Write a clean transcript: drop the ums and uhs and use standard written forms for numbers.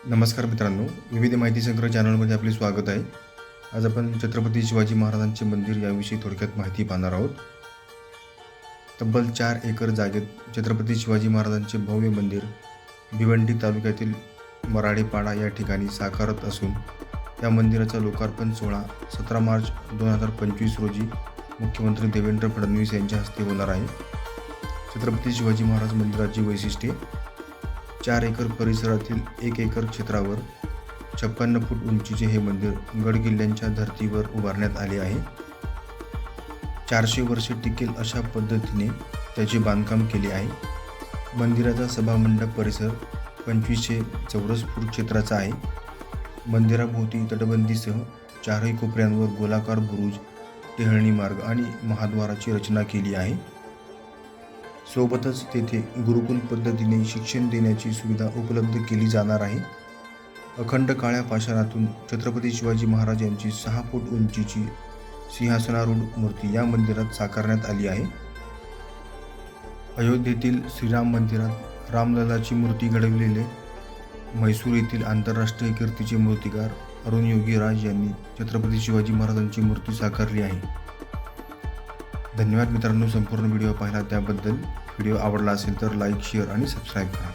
नमस्कार मित्रांनो, विविध माहिती संग्रह चॅनलमध्ये आपले स्वागत आहे. आज आपण छत्रपती शिवाजी महाराजांचे मंदिर याविषयी थोडक्यात माहिती पाहणार आहोत. तब्बल 4 एकर जागेत छत्रपती शिवाजी महाराजांचे भव्य मंदिर भिवंडी तालुक्यातील मराडेपाडा या ठिकाणी साकारत असून या मंदिराचा लोकार्पण सोहळा 17 मार्च 2025 रोजी मुख्यमंत्री देवेंद्र फडणवीस यांच्या हस्ते होणार आहे. छत्रपती शिवाजी महाराज मंदिराची वैशिष्ट्ये: 4 एकर परिसरातील 1 एकर क्षेत्रावर 56 फूट उंचीचे हे मंदिर गडकिल्ल्यांच्या धर्तीवर उभारण्यात आले आहे. 400 वर्षे टिकेल अशा पद्धतीने त्याचे बांधकाम केले आहे. मंदिराचा सभामंडप परिसर 2500 चौरस फूट क्षेत्राचा आहे. मंदिराभोवती तटबंदीसह चारही कोपऱ्यांवर गोलाकार बुरुज, टेहळणी मार्ग आणि महाद्वाराची रचना केली आहे. सोबतच तेथे गुरुकुल पद्धतीने शिक्षण देण्याची सुविधा उपलब्ध केली जाणार आहे. अखंड काळ्या पाषाणातून छत्रपती शिवाजी महाराज यांची 6 फूट उंचीची सिंहासनारूढ मूर्ती या मंदिरात साकारण्यात आली आहे. अयोध्येतील श्रीराम मंदिरात रामलल्लाची मूर्ती घडविलेले म्हैसूर येथील आंतरराष्ट्रीय कीर्तीचे मूर्तिकार अरुण योगी राज यांनी छत्रपती शिवाजी महाराजांची मूर्ती साकारली आहे. धन्यवाद मित्रांनो, संपूर्ण व्हिडिओ पाहिला त्याबद्दल. व्हिडिओ आवडला असेल तर लाईक, शेअर आणि सबस्क्राईब करा.